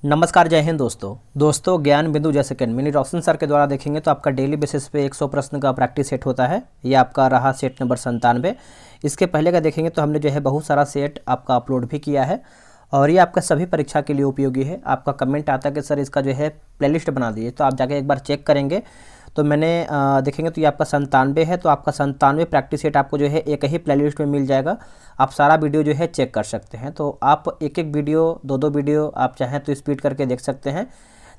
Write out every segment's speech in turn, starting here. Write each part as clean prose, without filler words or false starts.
नमस्कार, जय हिंद दोस्तों ज्ञान बिंदु जैसे कि मिनी रोशन सर के द्वारा देखेंगे तो आपका डेली बेसिस पे 100 प्रश्न का प्रैक्टिस सेट होता है। ये आपका रहा सेट नंबर 97। इसके पहले का देखेंगे तो हमने जो है बहुत सारा सेट आपका अपलोड भी किया है और ये आपका सभी परीक्षा के लिए उपयोगी है। आपका कमेंट आता है कि सर इसका जो है प्लेलिस्ट बना दीजिए, तो आप जाके एक बार चेक करेंगे तो मैंने देखेंगे तो ये आपका 97 है। तो आपका 97 प्रैक्टिस सेट आपको जो है एक ही प्लेलिस्ट में मिल जाएगा। आप सारा वीडियो जो है चेक कर सकते हैं। तो आप एक एक वीडियो दो वीडियो आप चाहें तो स्पीड करके देख सकते हैं,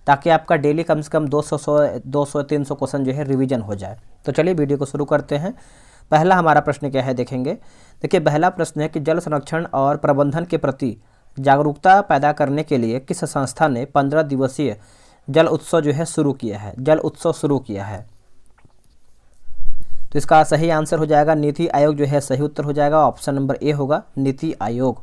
ताकि आपका डेली कम से कम 200 क्वेश्चन जो है रिवीजन हो जाए। तो चलिए वीडियो को शुरू करते हैं। पहला हमारा प्रश्न क्या है देखेंगे। देखिए, पहला प्रश्न है कि जल संरक्षण और प्रबंधन के प्रति जागरूकता पैदा करने के लिए किस संस्था ने 15 दिवसीय जल उत्सव जो है शुरू किया है, जल उत्सव शुरू किया है। तो इसका सही आंसर हो जाएगा नीति आयोग जो है सही उत्तर हो जाएगा। ऑप्शन नंबर ए होगा नीति आयोग।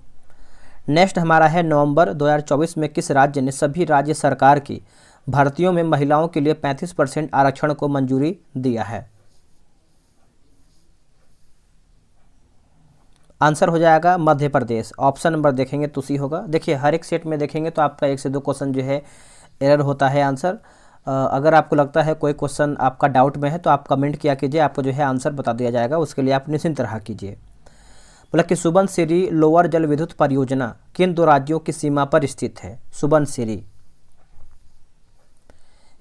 नेक्स्ट हमारा है नवंबर 2024 में किस राज्य ने सभी राज्य सरकार की भर्तियों में महिलाओं के लिए 35% आरक्षण को मंजूरी दिया है। आंसर हो जाएगा मध्य प्रदेश। ऑप्शन नंबर देखेंगे तो सी होगा। देखिए, हर एक सेट में देखेंगे तो आपका 1 से 2 क्वेश्चन जो है एरर होता है आंसर। अगर आपको लगता है कोई क्वेश्चन आपका डाउट में है तो आप कमेंट किया कीजिए, आपको जो है आंसर बता दिया जाएगा। उसके लिए आप निश्चिंत रहा कीजिए। बोला कि सुबनसिरी लोअर जल विद्युत परियोजना किन 2 राज्यों की सीमा पर स्थित है। सुबनसिरी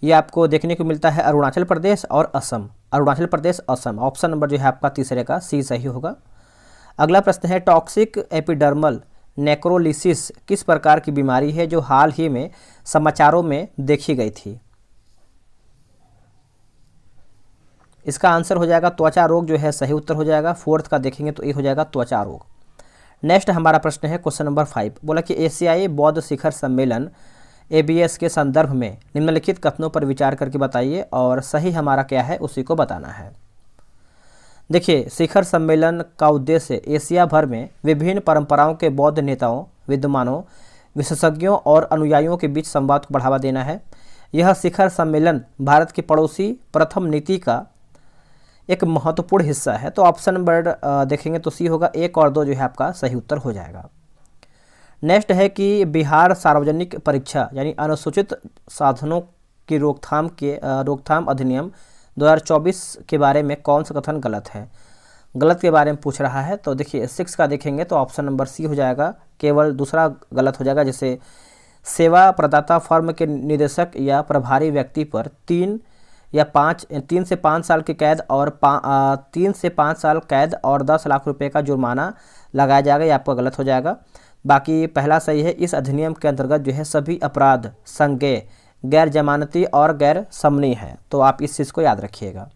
ये आपको देखने को मिलता है अरुणाचल प्रदेश और असम। अरुणाचल प्रदेश असम। ऑप्शन नंबर जो है आपका तीसरे का सी सही होगा। अगला प्रश्न है टॉक्सिक एपिडर्मल नेक्रोलिसिस किस प्रकार की बीमारी है जो हाल ही में समाचारों में देखी गई थी। इसका आंसर हो जाएगा त्वचा रोग जो है सही उत्तर हो जाएगा। फोर्थ का देखेंगे तो ये हो जाएगा त्वचा रोग। नेक्स्ट हमारा प्रश्न है क्वेश्चन नंबर 5। बोला कि एशियाई बौद्ध शिखर सम्मेलन ABS के संदर्भ में निम्नलिखित कथनों पर विचार करके बताइए और सही हमारा क्या है उसी को बताना है। देखिए, शिखर सम्मेलन का उद्देश्य एशिया भर में विभिन्न परंपराओं के बौद्ध नेताओं, विद्वानों, विशेषज्ञों और अनुयायियों के बीच संवाद को बढ़ावा देना है। यह शिखर सम्मेलन भारत की पड़ोसी प्रथम नीति का एक महत्वपूर्ण हिस्सा है। तो ऑप्शन नंबर देखेंगे तो सी होगा। 1 और 2 जो है आपका सही उत्तर हो जाएगा। नेक्स्ट है कि बिहार सार्वजनिक परीक्षा यानी अनुसूचित साधनों की रोकथाम अधिनियम 2024 के बारे में कौन सा कथन गलत है। गलत के बारे में पूछ रहा है। तो देखिए 6 का देखेंगे तो ऑप्शन नंबर सी हो जाएगा। केवल दूसरा गलत हो जाएगा, जैसे सेवा प्रदाता फर्म के निदेशक या प्रभारी व्यक्ति पर 3 से 5 साल की कैद और 3 से 5 साल कैद और 10 लाख रुपए का जुर्माना लगाया जाएगा। ये आपका गलत हो जाएगा। बाकी पहला सही है। इस अधिनियम के अंतर्गत जो है सभी अपराध संज्ञेय, गैर जमानती और गैर समनी है। तो आप इस चीज़ को याद रखिएगा।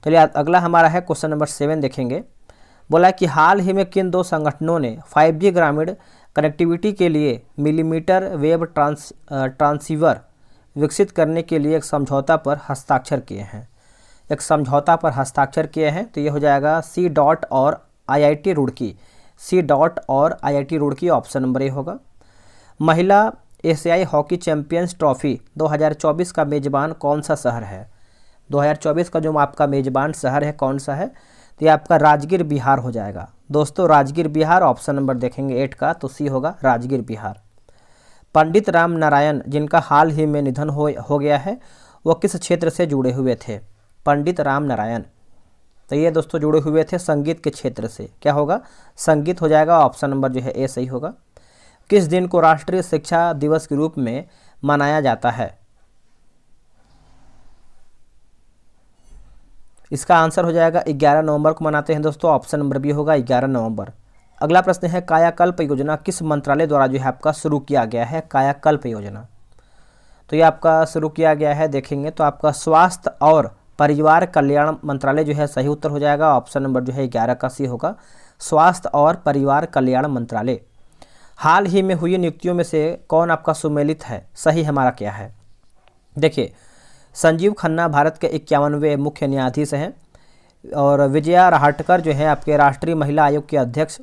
चलिए अगला हमारा है क्वेश्चन नंबर 7 देखेंगे। बोला कि हाल ही में किन 2 संगठनों ने 5G ग्रामीण कनेक्टिविटी के लिए मिलीमीटर वेव ट्रांसीवर विकसित करने के लिए एक समझौता पर हस्ताक्षर किए हैं। एक समझौता पर हस्ताक्षर किए हैं। तो ये हो जाएगा सी डॉट और IIT रुड़की। सी डॉट और IIT Roorkee. Option number A होगा। महिला एशियाई हॉकी चैंपियंस ट्रॉफी 2024 का मेज़बान कौन सा शहर है। 2024 का जो आपका मेज़बान शहर है कौन सा है, तो ये आपका राजगीर बिहार हो जाएगा। दोस्तों राजगीर बिहार। ऑप्शन नंबर देखेंगे 8 का तो सी होगा राजगीर बिहार। पंडित राम नारायण जिनका हाल ही में निधन हो गया है, वो किस क्षेत्र से जुड़े हुए थे। पंडित राम नारायण, तो ये दोस्तों जुड़े हुए थे संगीत के क्षेत्र से। क्या होगा, संगीत हो जाएगा। ऑप्शन नंबर जो है ए सही होगा। किस दिन को राष्ट्रीय शिक्षा दिवस के रूप में मनाया जाता है। इसका आंसर हो जाएगा 11 नवंबर को मनाते हैं दोस्तों। ऑप्शन नंबर बी होगा 11 नवंबर। अगला प्रश्न है कायाकल्प योजना किस मंत्रालय द्वारा जो है आपका शुरू किया गया है। कायाकल्प योजना तो ये आपका शुरू किया गया है देखेंगे तो आपका स्वास्थ्य और परिवार कल्याण मंत्रालय जो है सही उत्तर हो जाएगा। ऑप्शन नंबर जो है 11 का सी होगा। स्वास्थ्य और परिवार कल्याण मंत्रालय। हाल ही में हुई नियुक्तियों में से कौन आपका सुमेलित है, सही हमारा क्या है। देखिए, संजीव खन्ना भारत के 51वें मुख्य न्यायाधीश हैं और विजया राहटकर जो है आपके राष्ट्रीय महिला आयोग के अध्यक्ष।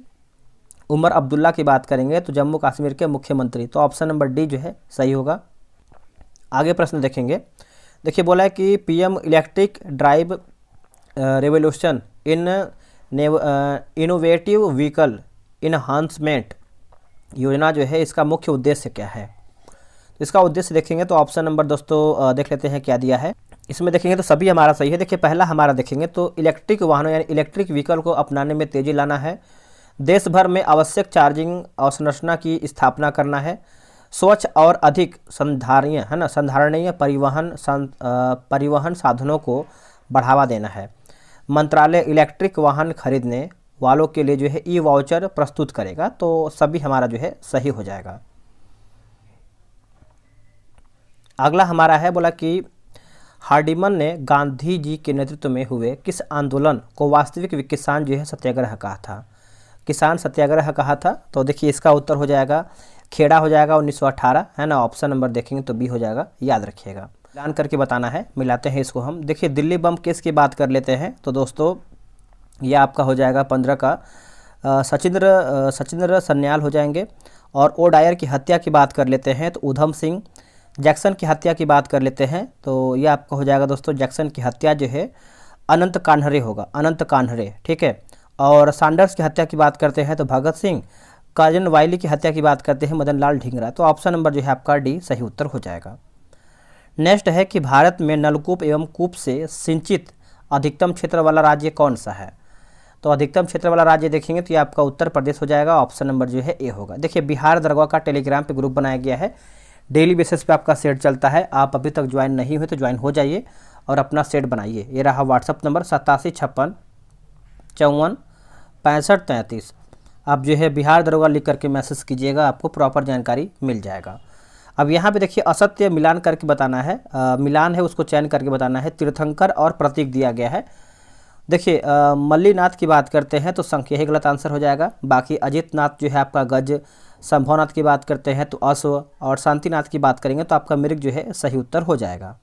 उमर अब्दुल्ला की बात करेंगे तो जम्मू कश्मीर के मुख्यमंत्री। तो ऑप्शन नंबर डी जो है सही होगा। आगे प्रश्न देखेंगे। देखिए, बोला है कि PM electric drive revolution in innovative vehicle enhancement योजना जो है इसका मुख्य उद्देश्य क्या है। तो इसका उद्देश्य देखेंगे तो ऑप्शन नंबर दोस्तों देख लेते हैं क्या दिया है। इसमें देखेंगे तो सभी हमारा सही है। देखिए पहला हमारा देखेंगे तो इलेक्ट्रिक वाहनों यानी इलेक्ट्रिक व्हीकल को अपनाने में तेज़ी लाना है, देश भर में आवश्यक चार्जिंग अवसंरचना की स्थापना करना है, स्वच्छ और अधिक संधारणीय है ना संधारणीय परिवहन साधनों को बढ़ावा देना है, मंत्रालय इलेक्ट्रिक वाहन खरीदने वालों के लिए जो है ई वाउचर प्रस्तुत करेगा। तो सभी हमारा जो है सही हो जाएगा। अगला हमारा है बोला कि हार्डिमन ने गांधी जी के नेतृत्व में हुए किस आंदोलन को वास्तविक किसान जो है सत्याग्रह कहा था। किसान सत्याग्रह कहा था। तो देखिए इसका उत्तर हो जाएगा खेड़ा हो जाएगा 1918 है ना। ऑप्शन नंबर देखेंगे तो बी हो जाएगा, याद रखिएगा। मिलान करके बताना है, मिलाते हैं इसको हम। देखिए दिल्ली बम केस की बात कर लेते हैं तो दोस्तों ये आपका हो जाएगा 15 का सचिंद्र सन्याल हो जाएंगे। और ओ डायर की हत्या की बात कर लेते हैं तो उधम सिंह। जैक्सन की हत्या की बात कर लेते हैं तो ये आपका हो जाएगा दोस्तों जैक्सन की हत्या जो है अनंत कान्हरे होगा, अनंत कान्हरे, ठीक है। और सैंडर्स की हत्या की बात करते हैं तो भगत सिंह। कर्जन वाइली की हत्या की बात करते हैं मदन लाल ढींगरा। तो ऑप्शन नंबर जो है आपका डी सही उत्तर हो जाएगा। नेक्स्ट है कि भारत में नलकूप एवं कूप से सिंचित अधिकतम क्षेत्र वाला राज्य कौन सा है। तो अधिकतम क्षेत्र वाला राज्य देखेंगे तो ये आपका उत्तर प्रदेश हो जाएगा। ऑप्शन नंबर जो है ए होगा। देखिए बिहार दरगाह का टेलीग्राम पे ग्रुप बनाया गया है, डेली बेसिस पे आपका सेट चलता है। आप अभी तक ज्वाइन नहीं हुए तो ज्वाइन हो जाइए और अपना सेट बनाइए। ये रहा व्हाट्सअप नंबर 8756546533। आप जो है बिहार दरोगा लिख करके मैसेज कीजिएगा, आपको प्रॉपर जानकारी मिल जाएगा। अब यहाँ पे देखिए असत्य मिलान करके बताना है, मिलान है उसको चयन करके बताना है। तीर्थंकर और प्रतीक दिया गया है। देखिए मल्लीनाथ की बात करते हैं तो संख्या ही गलत आंसर हो जाएगा। बाकी अजित नाथ जो है आपका गज, संभवनाथ की बात करते हैं तो अश्व, और शांतिनाथ की बात करेंगे तो आपका मृग जो है सही उत्तर हो जाएगा।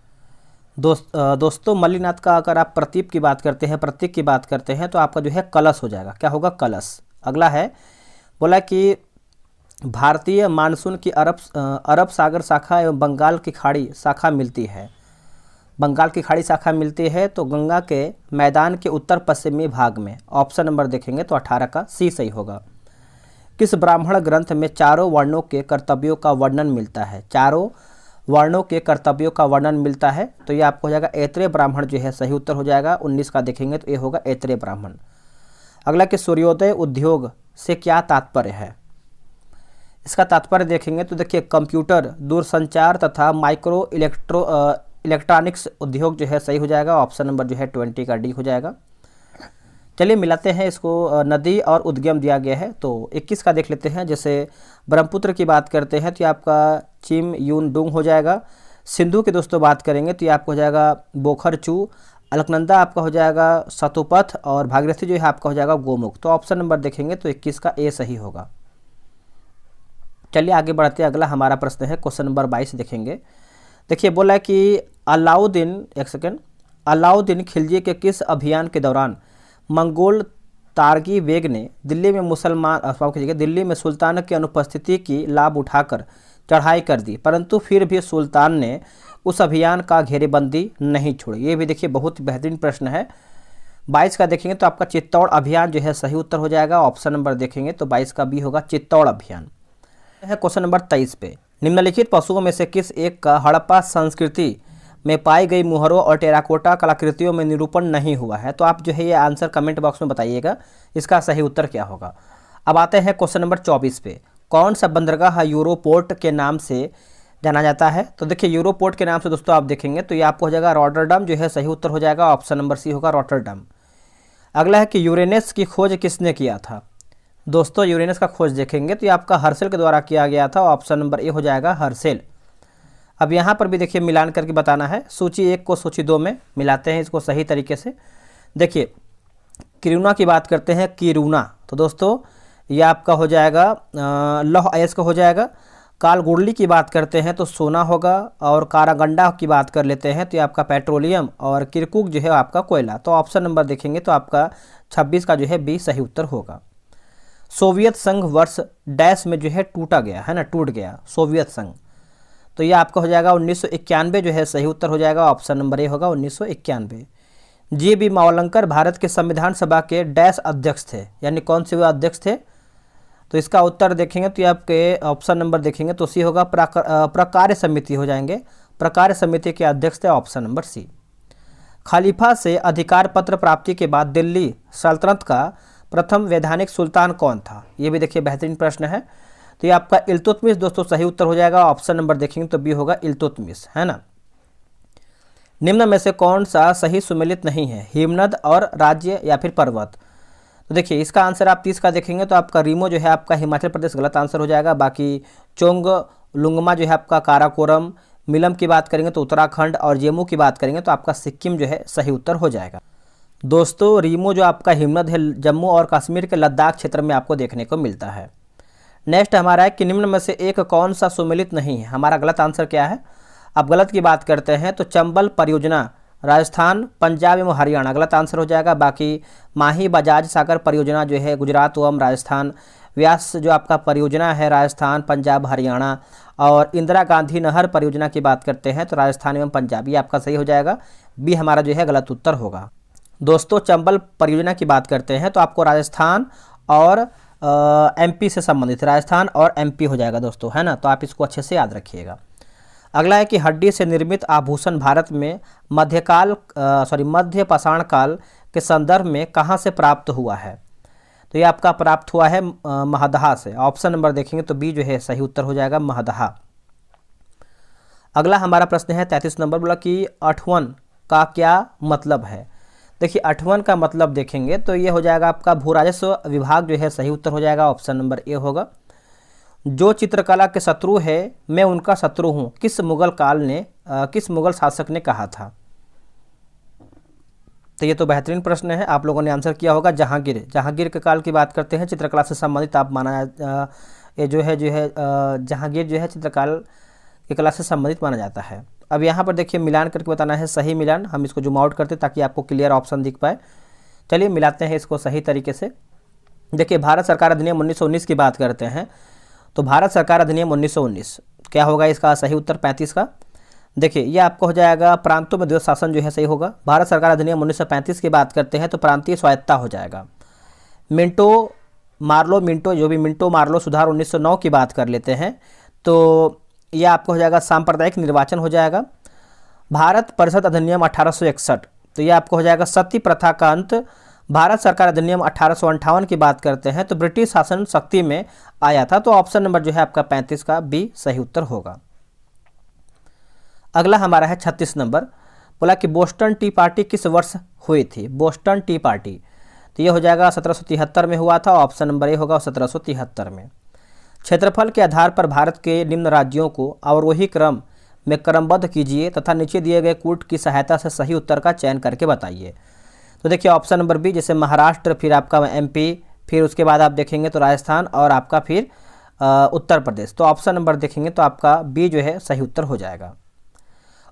दोस्तों मल्लीनाथ का अगर आप प्रतीक की बात करते हैं, प्रतीक की बात करते हैं तो आपका जो है कलश हो जाएगा। क्या होगा? कलश। अगला है बोला कि भारतीय मानसून की अरब सागर शाखा एवं बंगाल की खाड़ी शाखा मिलती है। बंगाल की खाड़ी शाखा मिलती है तो गंगा के मैदान के उत्तर पश्चिमी भाग में। ऑप्शन नंबर देखेंगे तो 18 का सी सही होगा। किस ब्राह्मण ग्रंथ में चारों वर्णों के कर्तव्यों का वर्णन मिलता है। चारों वर्णों के कर्तव्यों का वर्णन मिलता है तो ये आपको हो जाएगा ऐत्रेय ब्राह्मण जो है सही उत्तर हो जाएगा। 19 का देखेंगे तो ये होगा ऐत्रेय ब्राह्मण। अगला कि सूर्योदय उद्योग से क्या तात्पर्य है। इसका तात्पर्य देखेंगे तो देखिए कंप्यूटर, दूरसंचार तथा माइक्रो इलेक्ट्रॉनिक्स उद्योग जो है सही हो जाएगा। ऑप्शन नंबर जो है 20 का डी हो जाएगा। चलिए मिलाते हैं इसको। नदी और उद्गम दिया गया है तो 21 का देख लेते हैं। जैसे ब्रह्मपुत्र की बात करते हैं तो ये आपका चिम यून डुंग हो जाएगा। सिंधु की दोस्तों बात करेंगे तो ये आपको हो जाएगा बोखरचू। अलकनंदा आपका हो जाएगा सतुपथ, और भागीरथी जो है आपका हो जाएगा गोमुख। तो ऑप्शन नंबर देखेंगे तो 21 का ए सही होगा। चलिए आगे बढ़ते हैं। अगला हमारा प्रश्न है क्वेश्चन नंबर 22 देखेंगे। देखिए बोला है कि अलाउद्दीन खिलजी के किस अभियान के दौरान मंगोल तारगी बेग ने दिल्ली में सुल्तान की अनुपस्थिति की लाभ उठाकर चढ़ाई कर दी, परंतु फिर भी सुल्तान ने उस अभियान का घेरेबंदी नहीं छोड़ी। ये भी देखिए बहुत बेहतरीन प्रश्न है। 22 का देखेंगे तो आपका चित्तौड़ अभियान जो है सही उत्तर हो जाएगा। ऑप्शन नंबर देखेंगे तो 22 का बी होगा, चित्तौड़ अभियान है। क्वेश्चन नंबर 23 पे निम्नलिखित पशुओं में से किस एक का हड़प्पा संस्कृति में पाई गई मुहरों और टेराकोटा कलाकृतियों में निरूपण नहीं हुआ है। तो आप जो है ये आंसर कमेंट बॉक्स में बताइएगा, इसका सही उत्तर क्या होगा। अब आते हैं क्वेश्चन नंबर 24 पे। कौन सा बंदरगाह यूरोपोर्ट के नाम से जाना जाता है। तो देखिए यूरोपोर्ट के नाम से दोस्तों आप देखेंगे तो ये आपको हो जाएगा रॉटरडम जो है सही उत्तर हो जाएगा। ऑप्शन नंबर सी होगा, रॉटरडम। अगला है कि यूरेनस की खोज किसने किया था। दोस्तों यूरेनस का खोज देखेंगे तो ये आपका हर्सेल के द्वारा किया गया था। ऑप्शन नंबर ए हो जाएगा, हर्सेल। अब यहाँ पर भी देखिए मिलान करके बताना है। सूची 1 को सूची 2 में मिलाते हैं इसको सही तरीके से। देखिए किरुना की बात करते हैं, किरुना। तो दोस्तों ये आपका हो जाएगा लौह अयस्क का हो जाएगा। कालगुडली की बात करते हैं तो सोना होगा, और कारागंडा की बात कर लेते हैं तो ये आपका पेट्रोलियम, और किरकुक जो है आपका कोयला। तो ऑप्शन नंबर देखेंगे तो आपका 26 का जो है बी सही उत्तर होगा। सोवियत संघ वर्ष डैश में जो है टूटा गया है ना, टूट गया सोवियत संघ। तो ये आपका हो जाएगा 1991 जो है सही उत्तर हो जाएगा। ऑप्शन नंबर ए होगा, 1991। जी.बी. मावलंकर भारत के संविधान सभा के डैश अध्यक्ष थे, यानी कौन से वे अध्यक्ष थे। तो इसका उत्तर देखेंगे तो ये आपके ऑप्शन नंबर देखेंगे तो सी होगा, प्रकार्य समिति हो जाएंगे। प्रकार्य समिति के अध्यक्ष थे ऑप्शन नंबर सी। खलीफा से अधिकार पत्र प्राप्ति के बाद दिल्ली सल्तनत का प्रथम वैधानिक सुल्तान कौन था? ये भी देखिए बेहतरीन प्रश्न है। तो ये आपका इल्तुतमिश दोस्तों सही उत्तर हो जाएगा। ऑप्शन नंबर देखेंगे तो बी होगा इल्तुतमिश, है ना। निम्न में से कौन सा सही सुमेलित नहीं है? हिमनद और राज्य या फिर पर्वत? तो देखिए इसका आंसर आप 30 का देखेंगे तो आपका रीमो जो है आपका हिमाचल प्रदेश गलत आंसर हो जाएगा। बाकी चोंग लुंगमा जो है आपका काराकोरम, मिलम की बात करेंगे तो उत्तराखंड, और जेमू की बात करेंगे तो आपका सिक्किम जो है सही उत्तर हो जाएगा। दोस्तों रीमो जो आपका हिमनद है जम्मू और कश्मीर के लद्दाख क्षेत्र में आपको देखने को मिलता है। नेक्स्ट हमारा है कि निम्न में से एक कौन सा सुमेलित नहीं है? हमारा गलत आंसर क्या है? अब गलत की बात करते हैं तो चंबल परियोजना राजस्थान, पंजाब एवं हरियाणा गलत आंसर हो जाएगा। बाकी माही बजाज सागर परियोजना जो है गुजरात एवं राजस्थान, व्यास जो आपका परियोजना है राजस्थान, पंजाब, हरियाणा, और इंदिरा गांधी नहर परियोजना की बात करते हैं तो राजस्थान एवं पंजाब, ये आपका सही हो जाएगा। बी हमारा जो है गलत उत्तर होगा। दोस्तों चंबल परियोजना की बात करते हैं तो आपको राजस्थान और एमपी से संबंधित, राजस्थान और एमपी हो जाएगा दोस्तों, है ना। तो आप इसको अच्छे से याद रखिएगा। अगला है कि हड्डी से निर्मित आभूषण भारत में मध्य पाषाण काल के संदर्भ में कहाँ से प्राप्त हुआ है? तो ये आपका प्राप्त हुआ है महदहा से। ऑप्शन नंबर देखेंगे तो बी जो है सही उत्तर हो जाएगा, महदहा। अगला हमारा प्रश्न है 33 नंबर, बोला कि अठवन का क्या मतलब है? देखिए अठवन का मतलब देखेंगे तो ये हो जाएगा आपका भू राजस्व विभाग जो है सही उत्तर हो जाएगा। ऑप्शन नंबर ए होगा। जो चित्रकला के शत्रु है मैं उनका शत्रु हूँ, किस मुगल शासक ने कहा था? तो ये तो बेहतरीन प्रश्न है, आप लोगों ने आंसर किया होगा जहांगीर के काल की बात करते हैं। चित्रकला से संबंधित आप ये जो है जहांगीर जो है चित्रकला की कला से संबंधित माना जाता है। अब यहाँ पर देखिए मिलान करके बताना है सही मिलान। हम इसको जूम आउट करते ताकि आपको क्लियर ऑप्शन दिख पाए। चलिए मिलाते हैं इसको सही तरीके से। देखिए भारत सरकार अधिनियम 1919 की बात करते हैं तो भारत सरकार अधिनियम 1919 क्या होगा इसका सही उत्तर? 35 का। देखिए ये आपको हो जाएगा प्रांतों में द्वैध शासन जो है सही होगा। भारत सरकार अधिनियम 1935 की बात करते हैं तो प्रांतीय स्वायत्तता हो जाएगा। मिंटो मार्लो सुधार 1909 की बात कर लेते हैं तो यह आपको हो जाएगा सांप्रदायिक निर्वाचन हो जाएगा। भारत परिषद अधिनियम 1861 तो यह आपको हो जाएगा सती प्रथा का अंत। भारत सरकार अधिनियम 1858 की बात करते हैं तो ब्रिटिश शासन शक्ति में आया था। तो ऑप्शन नंबर जो है आपका 35 का बी सही उत्तर होगा। अगला हमारा है 36 नंबर, बोला कि बोस्टन टी पार्टी किस वर्ष हुई थी? बोस्टन टी पार्टी तो ये हो जाएगा 1773 में हुआ था। ऑप्शन नंबर ए होगा 1773 में। क्षेत्रफल के आधार पर भारत के निम्न राज्यों को अवरोही क्रम में क्रमबद्ध कीजिए तथा नीचे दिए गए कूट की सहायता से सही उत्तर का चयन करके बताइए। तो देखिए ऑप्शन नंबर बी, जैसे महाराष्ट्र, फिर आपका एमपी, फिर उसके बाद आप देखेंगे तो राजस्थान और आपका फिर उत्तर प्रदेश। तो ऑप्शन नंबर देखेंगे तो आपका बी जो है सही उत्तर हो जाएगा।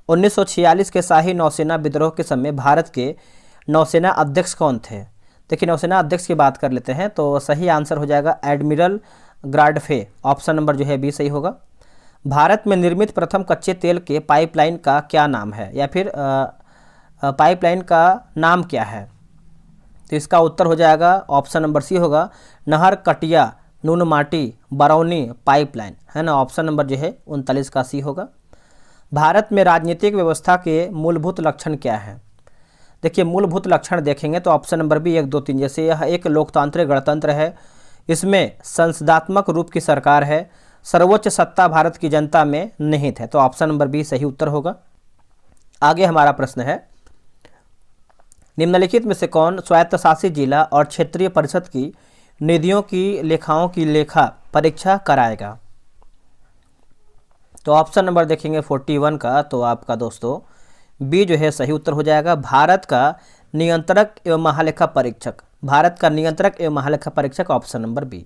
1946 के शाही नौसेना विद्रोह के समय भारत के नौसेना अध्यक्ष कौन थे? देखिए नौसेना अध्यक्ष की बात कर लेते हैं तो सही आंसर हो जाएगा एडमिरल ग्राडफे। ऑप्शन नंबर जो है बी सही होगा। भारत में निर्मित प्रथम कच्चे तेल के पाइपलाइन का क्या नाम है, या फिर पाइपलाइन का नाम क्या है? तो इसका उत्तर हो जाएगा ऑप्शन नंबर सी होगा, नहर कटिया नूनमाटी बरौनी पाइपलाइन, है ना। ऑप्शन नंबर जो है 39 का सी होगा। भारत में राजनीतिक व्यवस्था के मूलभूत लक्षण क्या है? देखिए मूलभूत लक्षण देखेंगे तो ऑप्शन नंबर बी 1, 2, 3, जैसे यह एक लोकतांत्रिक गणतंत्र है, इसमें संसदात्मक रूप की सरकार है, सर्वोच्च सत्ता भारत की जनता में निहित है। तो ऑप्शन नंबर बी सही उत्तर होगा। आगे हमारा प्रश्न है, निम्नलिखित में से कौन स्वायत्तशासित जिला और क्षेत्रीय परिषद की निधियों की लेखाओं की लेखा परीक्षा कराएगा? तो ऑप्शन नंबर देखेंगे 41 का तो आपका दोस्तों बी जो है सही उत्तर हो जाएगा। भारत का नियंत्रक एवं महालेखा परीक्षक, भारत का नियंत्रक एवं महालेखा परीक्षक, ऑप्शन नंबर बी।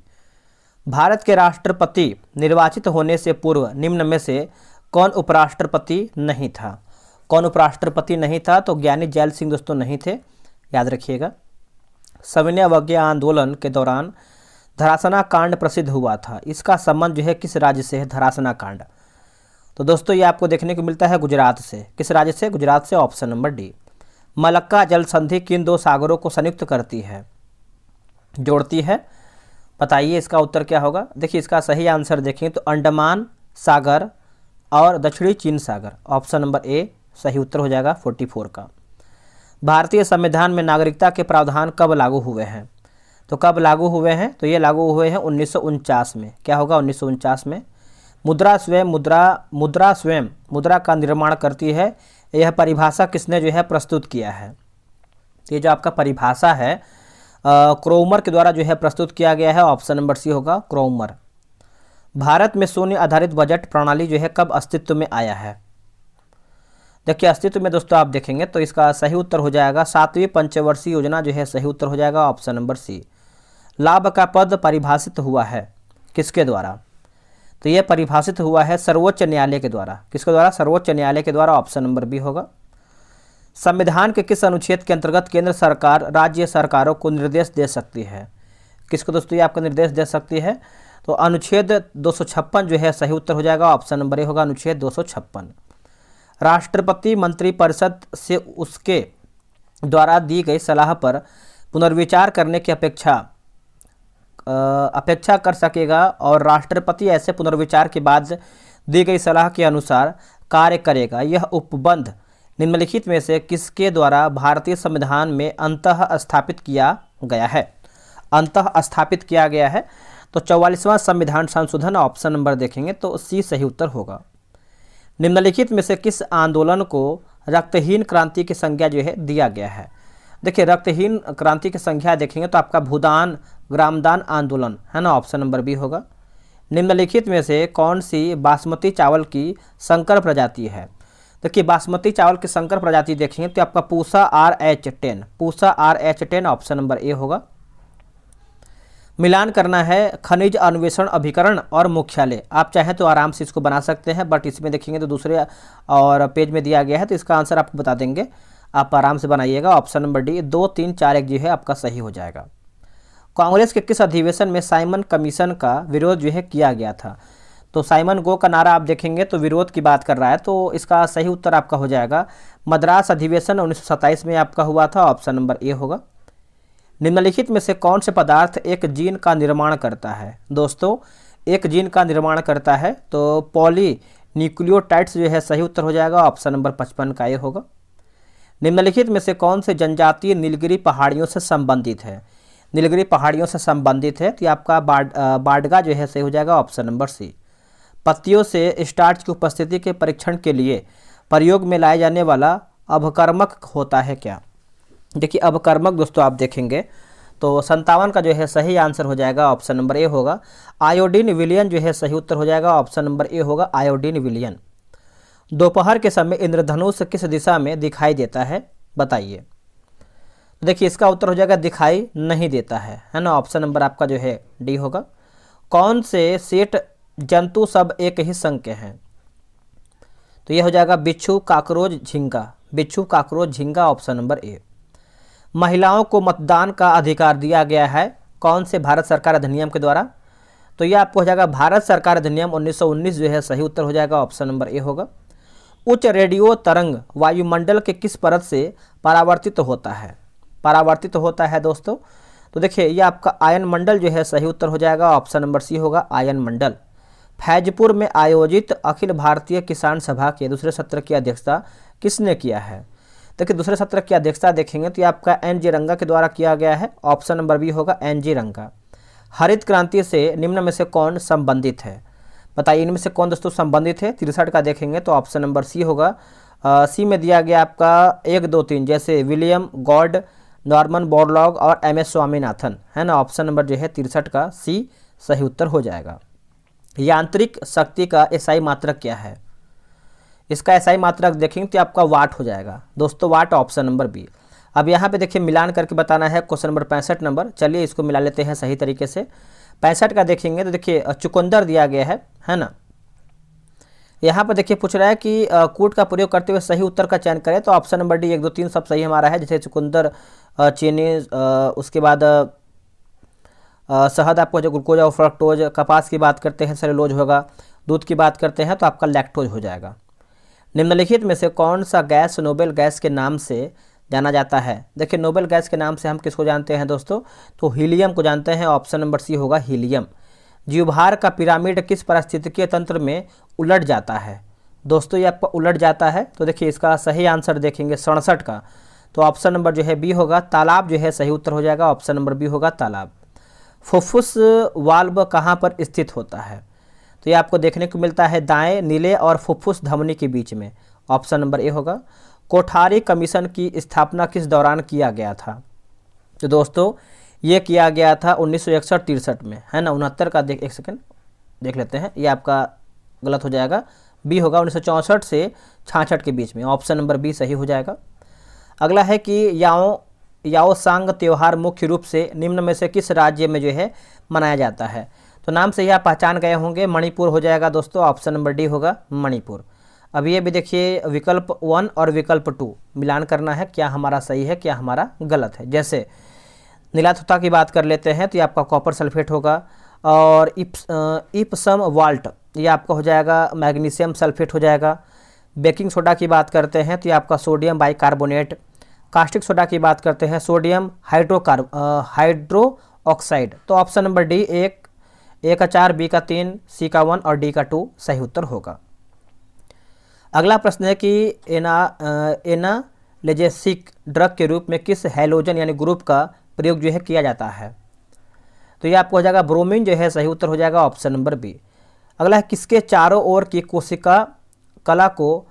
भारत के राष्ट्रपति निर्वाचित होने से पूर्व निम्न में से कौन उपराष्ट्रपति नहीं था? कौन उपराष्ट्रपति नहीं था? तो ज्ञानी जैल सिंह दोस्तों नहीं थे, याद रखिएगा। सविनय अवज्ञा आंदोलन के दौरान धरासना कांड प्रसिद्ध हुआ था, इसका संबंध जो है किस राज्य से है? धरासना कांड तो दोस्तों ये आपको देखने को मिलता है गुजरात से। किस राज्य से? गुजरात से। Option number D. मलक्का जल संधि किन दो सागरों को संयुक्त करती है, जोड़ती है? बताइए इसका उत्तर क्या होगा। देखिए इसका सही आंसर देखें तो अंडमान सागर और दक्षिणी चीन सागर, ऑप्शन नंबर ए सही उत्तर हो जाएगा 44 का। भारतीय संविधान में नागरिकता के प्रावधान कब लागू हुए हैं? तो कब लागू हुए हैं? तो ये लागू हुए हैं 1949 में। क्या होगा? 1949 में। मुद्रा स्वयं मुद्रा का निर्माण करती है, यह परिभाषा किसने जो है प्रस्तुत किया है? ये जो आपका परिभाषा है क्रोमर के द्वारा जो है प्रस्तुत किया गया है, ऑप्शन नंबर सी होगा क्रोमर। भारत में शून्य आधारित बजट प्रणाली जो है कब अस्तित्व में आया है? देखिए अस्तित्व में दोस्तों आप देखेंगे तो इसका सही उत्तर हो जाएगा 7वीं पंचवर्षीय योजना जो है सही उत्तर हो जाएगा ऑप्शन नंबर सी। लाभ का पद परिभाषित हुआ है किसके द्वारा? तो यह परिभाषित हुआ है सर्वोच्च न्यायालय के द्वारा। किसके द्वारा? सर्वोच्च न्यायालय के द्वारा, ऑप्शन नंबर बी होगा। संविधान के किस अनुच्छेद के अंतर्गत केंद्र सरकार राज्य सरकारों को निर्देश दे सकती है? किसको दोस्तों ये आपको निर्देश दे सकती है? तो अनुच्छेद 256 जो है सही उत्तर हो जाएगा, ऑप्शन नंबर ए होगा अनुच्छेद 256। राष्ट्रपति मंत्रिपरिषद से उसके द्वारा दी गई सलाह पर पुनर्विचार करने की अपेक्षा कर सकेगा और राष्ट्रपति ऐसे पुनर्विचार के बाद दी गई सलाह के अनुसार कार्य करेगा। यह उपबंध निम्नलिखित में से किसके द्वारा भारतीय संविधान में अंतः स्थापित किया गया है? अंतः स्थापित किया गया है तो 44वां संविधान संशोधन, ऑप्शन नंबर देखेंगे तो सी सही उत्तर होगा। निम्नलिखित में से किस आंदोलन को रक्तहीन क्रांति की संज्ञा जो है दिया गया है? देखिए रक्तहीन क्रांति की संख्या देखेंगे तो आपका भूदान ग्रामदान आंदोलन है ना, ऑप्शन नंबर बी होगा। निम्नलिखित में से कौन सी बासमती चावल की संकर प्रजाति है? देखिए बासमती चावल की संकर प्रजाति देखेंगे तो आपका Pusa RH10, Pusa RH10, option number A होगा। मिलान करना है खनिज अन्वेषण अभिकरण और मुख्यालय। आप चाहें तो आराम से इसको बना सकते हैं, बट इसमें देखेंगे तो दूसरे और पेज में दिया गया है, तो इसका आंसर आपको बता देंगे, आप आराम से बनाइएगा। ऑप्शन नंबर डी 2, 3, 4, 1 जो है आपका सही हो जाएगा। कांग्रेस के किस अधिवेशन में साइमन कमीशन का विरोध जो है किया गया था? तो साइमन गो का नारा आप देखेंगे तो विरोध की बात कर रहा है, तो इसका सही उत्तर आपका हो जाएगा मद्रास अधिवेशन 1927 में आपका हुआ था, ऑप्शन नंबर ए होगा। निम्नलिखित में से कौन से पदार्थ एक जीन का निर्माण करता है? दोस्तों एक जीन का निर्माण करता है तो पॉलीन्यूक्लियोटाइड्स जो है सही उत्तर हो जाएगा, ऑप्शन नंबर 55 का ये होगा। निम्नलिखित में से कौन से जनजातीय नीलगिरी पहाड़ियों से संबंधित है? नीलगिरी पहाड़ियों से संबंधित है तो ये आपका बाडगा जो है सही हो जाएगा, ऑप्शन नंबर सी। पत्तियों से स्टार्च की उपस्थिति के परीक्षण के लिए प्रयोग में लाया जाने वाला अभकर्मक होता है क्या? देखिए अभकर्मक दोस्तों आप देखेंगे तो 57 का जो है सही आंसर हो जाएगा, ऑप्शन नंबर ए होगा। आयोडीन विलयन जो है सही उत्तर हो जाएगा, ऑप्शन नंबर ए होगा आयोडीन विलयन। दोपहर के समय इंद्रधनुष किस दिशा में दिखाई देता है? बताइए। तो देखिए इसका उत्तर हो जाएगा दिखाई नहीं देता है ना, ऑप्शन नंबर आपका जो है डी होगा। कौन से सेठ जंतु सब एक ही संघ के हैं? तो यह हो जाएगा बिच्छू काकरोच झींगा, बिच्छू काकरोच झींगा, ऑप्शन नंबर ए। महिलाओं को मतदान का अधिकार दिया गया है कौन से भारत सरकार अधिनियम के द्वारा? तो यह आपको हो जाएगा भारत सरकार अधिनियम 1919 जो है सही उत्तर हो जाएगा, ऑप्शन नंबर ए होगा। उच्च रेडियो तरंग वायुमंडल के किस परत से परावर्तित होता है? परावर्तित होता है दोस्तों, तो देखिए यह आपका आयन मंडल जो है सही उत्तर हो जाएगा, ऑप्शन नंबर सी होगा आयन मंडल। फैजपुर में आयोजित अखिल भारतीय किसान सभा के दूसरे सत्र की अध्यक्षता किसने किया है? देखिए दूसरे सत्र की अध्यक्षता देखेंगे तो ये आपका NG रंगा के द्वारा किया गया है, ऑप्शन नंबर बी होगा NG रंगा। हरित क्रांति से निम्न में से कौन संबंधित है? बताइए इनमें से कौन दोस्तों संबंधित है? 63 का देखेंगे तो ऑप्शन नंबर सी होगा। सी में दिया गया आपका 1, 2, 3 जैसे विलियम गॉड, नॉर्मन बोरलॉग और MS स्वामीनाथन है ना, ऑप्शन नंबर जो है 63 का सी सही उत्तर हो जाएगा। यांत्रिक शक्ति का SI मात्रक क्या है? इसका SI मात्रक देखेंगे तो आपका वाट हो जाएगा दोस्तों, वाट, ऑप्शन नंबर बी। अब यहाँ पे देखिए मिलान करके बताना है क्वेश्चन नंबर 65 नंबर। चलिए इसको मिला लेते हैं सही तरीके से। 65 का देखेंगे तो देखिए चुकंदर दिया गया है ना। यहाँ पर देखिए पूछ रहा है कि कूट का प्रयोग करते हुए सही उत्तर का चयन करें, तो ऑप्शन नंबर डी 1, 2, 3 सब सही हमारा है। जैसे चुकंदर, चीनी, उसके बाद शहद आपको जो ग्लूकोज और फ्रक्टोज, कपास की बात करते हैं सेलुलोज होगा, दूध की बात करते हैं तो आपका लैक्टोज हो जाएगा। निम्नलिखित में से कौन सा गैस नोबेल गैस के नाम से जाना जाता है? देखिए नोबेल गैस के नाम से हम किसको जानते हैं दोस्तों? तो हीलियम को जानते हैं। ऑप्शन नंबर सी होगा हीलियम। जीवभार का पिरामिड किस पारिस्थितिकीय तंत्र में उलट जाता है? दोस्तों ये आपका उलट जाता है, तो देखिए इसका सही आंसर देखेंगे 67 का, तो ऑप्शन नंबर जो है बी होगा, तालाब जो है सही उत्तर हो जाएगा। ऑप्शन नंबर बी होगा तालाब। फुफ्फुस वाल्व कहाँ पर स्थित होता है? तो ये आपको देखने को मिलता है दाएं नीले और फुफ्फुस धमनी के बीच में। ऑप्शन नंबर ए होगा। कोठारी कमीशन की स्थापना किस दौरान किया गया था? तो दोस्तों ये किया गया था 1961-63 में, है ना। 69 का एक सेकंड देख लेते हैं, ये आपका गलत हो जाएगा, बी होगा 1964 से 66 के बीच में। ऑप्शन नंबर बी सही हो जाएगा। अगला है कि याओसांग त्यौहार मुख्य रूप से निम्न में से किस राज्य में जो है मनाया जाता है? तो नाम से ही आप पहचान गए होंगे, मणिपुर हो जाएगा दोस्तों। ऑप्शन नंबर डी होगा मणिपुर। अब ये भी देखिए विकल्प 1 और विकल्प 2 मिलान करना है, क्या हमारा सही है क्या हमारा गलत है। जैसे नीलाथुता की बात कर लेते हैं तो ये आपका कॉपर सल्फेट होगा, और इप्सम वाल्ट ये आपका हो जाएगा मैग्नीशियम सल्फेट हो जाएगा। बेकिंग सोडा की बात करते हैं तो ये आपका सोडियम बाइकार्बोनेट। कास्टिक सोडा की बात करते हैं सोडियम हाइड्रो ऑक्साइड। तो ऑप्शन नंबर डी ए का 4, बी का 3, सी का 1 और डी का 2 सही उत्तर होगा। अगला प्रश्न है कि एनाल्जेसिक ड्रग के रूप में किस हैलोजन यानी ग्रुप का प्रयोग जो है किया जाता है? तो ये आपको हो जाएगा ब्रोमीन जो है सही उत्तर हो जाएगा। Option number B. अगला है किसके चारों ओर की कोशिका कला को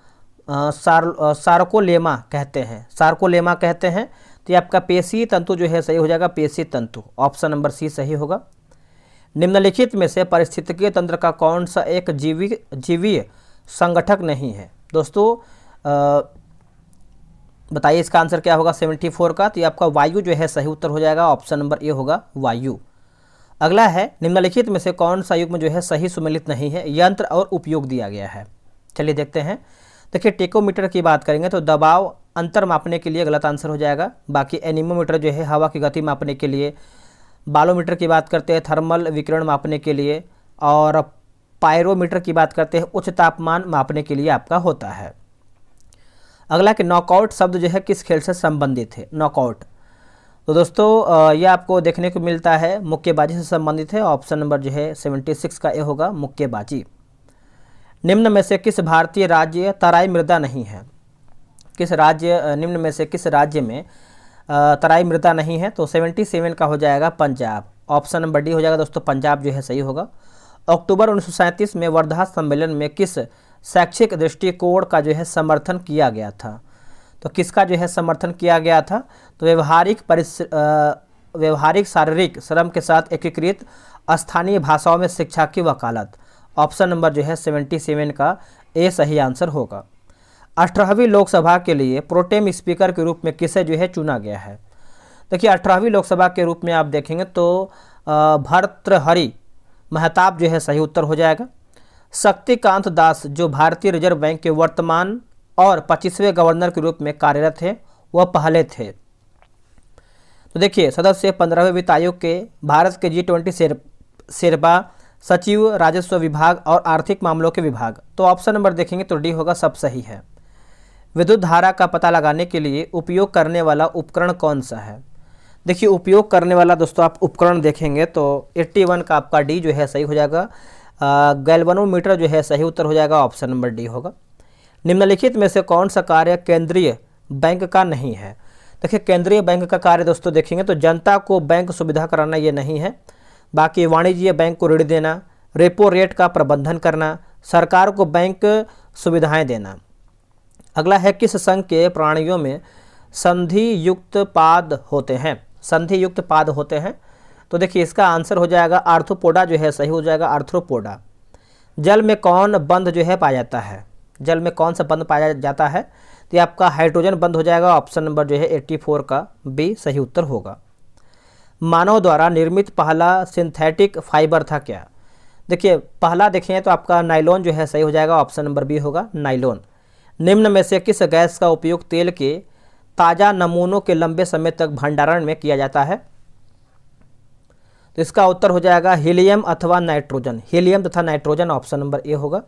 सार्कोलेमा कहते हैं? सार्कोलेमा कहते हैं, तो ये आपका पेशी तंतु जो है सही हो जाएगा, पेशी तंतु। ऑप्शन नंबर सी सही होगा। निम्नलिखित में से पारिस्थितिकीय तंत्र का कौन सा एक जीवीय संगठक नहीं है? दोस्तों बताइए इसका आंसर क्या होगा 74 का? तो ये आपका वायु जो है सही उत्तर हो जाएगा। ऑप्शन नंबर ए होगा वायु। अगला है निम्नलिखित में से कौन सा युग्म जो है सही सुमेलित नहीं है? यंत्र और उपयोग दिया गया है। चलिए देखते हैं। देखिए टेकोमीटर की बात करेंगे तो दबाव अंतर मापने के लिए गलत आंसर हो जाएगा। बाकी एनीमोमीटर जो है हवा की गति मापने के लिए। बालोमीटर की बात करते हैं थर्मल विकिरण मापने के लिए, और पायरोमीटर की बात करते हैं उच्च तापमान मापने के लिए आपका होता है। अगला कि नॉकआउट शब्द जो है किस खेल से संबंधित है? नॉकआउट, तो दोस्तों ये आपको देखने को मिलता है मुक्केबाजी से संबंधित है। ऑप्शन नंबर जो है 76 का ए होगा मुक्केबाजी। निम्न में से किस भारतीय राज्य तराई मृदा नहीं है? किस राज्य निम्न में से किस राज्य में तराई मृदा नहीं है? तो 77 का हो जाएगा पंजाब। ऑप्शन नंबर डी हो जाएगा दोस्तों, पंजाब जो है सही होगा। अक्टूबर 1937 में वर्धा सम्मेलन में किस शैक्षिक दृष्टिकोण का जो है समर्थन किया गया था? तो किसका जो है समर्थन किया गया था? तो व्यवहारिक शारीरिक श्रम के साथ एकीकृत स्थानीय भाषाओं में शिक्षा की वकालत। ऑप्शन नंबर जो है 77 का ए सही आंसर होगा। 18वीं लोकसभा के लिए प्रोटेम स्पीकर के रूप में किसे जो है चुना गया है? देखिए 18वीं लोकसभा के रूप में आप देखेंगे तो भर्तृहरि महताब जो है सही उत्तर हो जाएगा। शक्तिकांत दास जो भारतीय रिजर्व बैंक के वर्तमान और 25वें गवर्नर के रूप में कार्यरत थे, वह पहले थे। तो देखिए सदस्य 15वें वित्त आयोग के, भारत के G20 शेरपा, सचिव राजस्व विभाग और आर्थिक मामलों के विभाग। तो ऑप्शन नंबर देखेंगे तो डी होगा, सब सही है। विद्युत धारा का पता लगाने के लिए उपयोग करने वाला उपकरण कौन सा है? देखिए उपयोग करने वाला दोस्तों आप उपकरण देखेंगे तो 81 का आपका डी जो है सही हो जाएगा। गैल्वेनोमीटर जो है सही उत्तर हो जाएगा। ऑप्शन नंबर डी होगा। निम्नलिखित में से कौन सा कार्य केंद्रीय बैंक का नहीं है? देखिए केंद्रीय बैंक का कार्य दोस्तों देखेंगे तो जनता को बैंक सुविधा कराना ये नहीं है। बाकी वाणिज्य बैंक को ऋण देना, रेपो रेट का प्रबंधन करना, सरकार को बैंक सुविधाएं देना। अगला है किस संघ के प्राणियों में संधि युक्त पाद होते हैं? संधि युक्त पाद होते हैं, तो देखिए इसका आंसर हो जाएगा आर्थ्रोपोडा जो है सही हो जाएगा, आर्थ्रोपोडा। जल में कौन बंध जो है पाया जाता है? जल में कौन सा बंध पाया जाता है? तो ये आपका हाइड्रोजन बंध हो जाएगा। ऑप्शन नंबर जो है 84 का बी सही उत्तर होगा। मानव द्वारा निर्मित पहला सिंथेटिक फाइबर था क्या? देखिए पहला देखें तो आपका नाइलॉन जो है सही हो जाएगा। ऑप्शन नंबर बी होगा नाइलॉन। निम्न में से किस गैस का उपयोग तेल के ताज़ा नमूनों के लंबे समय तक भंडारण में किया जाता है? तो इसका उत्तर हो जाएगा हीलियम अथवा नाइट्रोजन। हीलियम तथा नाइट्रोजन ऑप्शन नंबर ए होगा।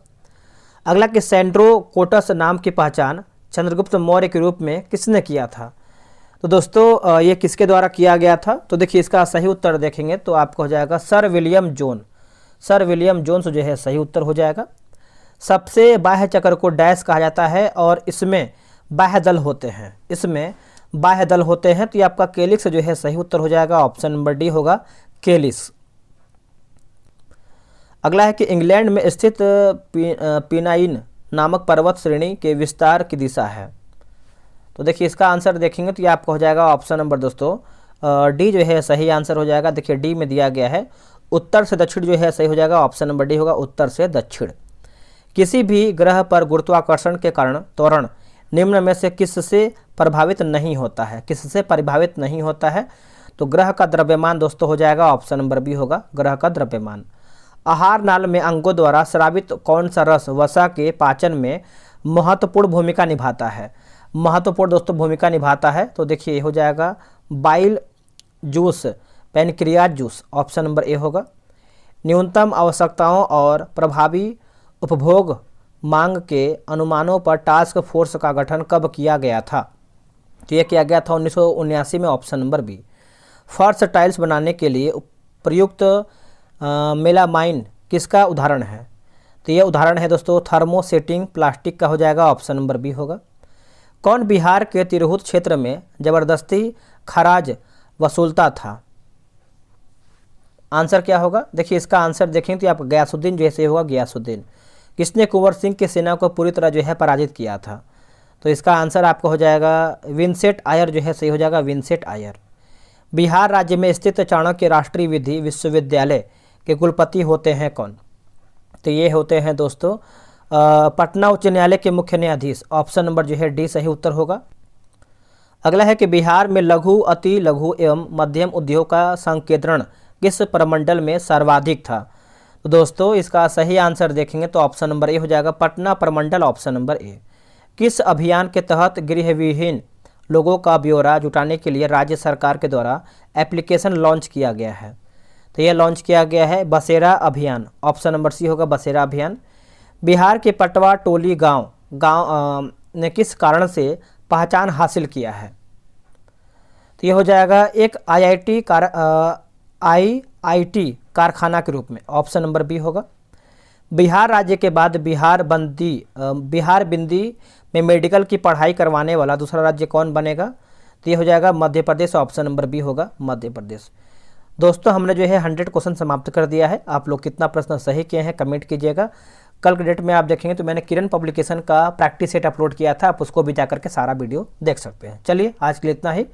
अगला कि सैंड्रोकोटस नाम की पहचान चंद्रगुप्त मौर्य के रूप में किसने किया था? तो दोस्तों ये किसके द्वारा किया गया था? तो देखिए इसका सही उत्तर देखेंगे तो आपको हो जाएगा sir William Jones. Sir William Jones जो है सही उत्तर हो जाएगा। सबसे बाह्य चक्र को डैश कहा जाता है और इसमें बाह्य दल होते हैं, इसमें बाह्य दल होते हैं, तो ये आपका केलिक्स जो है सही उत्तर हो जाएगा। ऑप्शन नंबर डी होगा केलिस। अगला है कि इंग्लैंड में स्थित पिनाइन नामक पर्वत श्रेणी के विस्तार की दिशा है। तो देखिए इसका आंसर देखेंगे तो ये आपका हो जाएगा ऑप्शन नंबर दोस्तों डी जो है सही आंसर हो जाएगा। देखिए डी में दिया गया है उत्तर से दक्षिण जो है सही हो जाएगा। ऑप्शन नंबर डी होगा उत्तर से दक्षिण। किसी भी ग्रह पर गुरुत्वाकर्षण के कारण त्वरण निम्न में से किससे प्रभावित नहीं होता है? किससे प्रभावित नहीं होता है? तो ग्रह का द्रव्यमान दोस्तों हो जाएगा। ऑप्शन नंबर बी होगा ग्रह का द्रव्यमान। आहार नाल में अंगों द्वारा स्रावित कौन सा रस वसा के पाचन में महत्वपूर्ण भूमिका निभाता है? महत्वपूर्ण दोस्तों भूमिका निभाता है। तो देखिए ये हो जाएगा bile juice, pancreas juice. Option number A होगा। न्यूनतम आवश्यकताओं और प्रभावी उपभोग मांग के अनुमानों पर टास्क फोर्स का गठन कब किया गया था? तो यह किया गया था 1979 में। Option number B. फर्श टाइल्स बनाने के लिए प्रयुक्त मेलामाइन किसका उदाहरण है? तो यह उदाहरण है दोस्तों थर्मोसेटिंग प्लास्टिक का हो जाएगा। ऑप्शन नंबर बी होगा। कौन बिहार के तिरहुत क्षेत्र में जबरदस्ती खराज वसूलता था? आंसर क्या होगा? देखिए इसका आंसर देखें तो आप गयासुद्दीन जैसे होगा गयासुद्दीन। किसने कुंवर सिंह की सेना को पूरी तरह जो है पराजित किया था? तो इसका आंसर आपको हो जाएगा विंसेंट आयर जो है सही हो जाएगा विंसेंट आयर। बिहार राज्य में स्थित चाणक्य राष्ट्रीय विधि विश्वविद्यालय के कुलपति होते हैं कौन? तो ये होते हैं दोस्तों पटना उच्च न्यायालय के मुख्य न्यायाधीश। ऑप्शन नंबर जो है डी सही उत्तर होगा। अगला है कि बिहार में लघु, अति लघु एवं मध्यम उद्योग का संकेंद्रण किस प्रमंडल में सर्वाधिक था? तो दोस्तों इसका सही आंसर देखेंगे तो ऑप्शन नंबर ए हो जाएगा पटना प्रमंडल। Option number A. किस अभियान के तहत गृहविहीन लोगों का ब्यौरा जुटाने के लिए राज्य सरकार के द्वारा एप्लीकेशन लॉन्च किया गया है? तो यह लॉन्च किया गया है बसेरा अभियान। ऑप्शन नंबर सी होगा बसेरा अभियान। बिहार के पटवा टोली गांव ने किस कारण से पहचान हासिल किया है? तो यह हो जाएगा एक आईआईटी कारखाना के रूप में। ऑप्शन नंबर बी होगा। बिहार राज्य के बाद बिहार बिंदी में मेडिकल की पढ़ाई करवाने वाला दूसरा राज्य कौन बनेगा? तो ये हो जाएगा Madhya Pradesh. Option number B होगा मध्य प्रदेश। दोस्तों हमने जो है 100 क्वेश्चन समाप्त कर दिया है। आप लोग कितना प्रश्न सही किए हैं कमेंट कीजिएगा। कल के डेट में आप देखेंगे तो मैंने किरण पब्लिकेशन का प्रैक्टिस सेट अपलोड किया था, आप उसको भी जाकर के सारा वीडियो देख सकते हैं। चलिए आज के लिए इतना ही।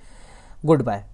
Good bye.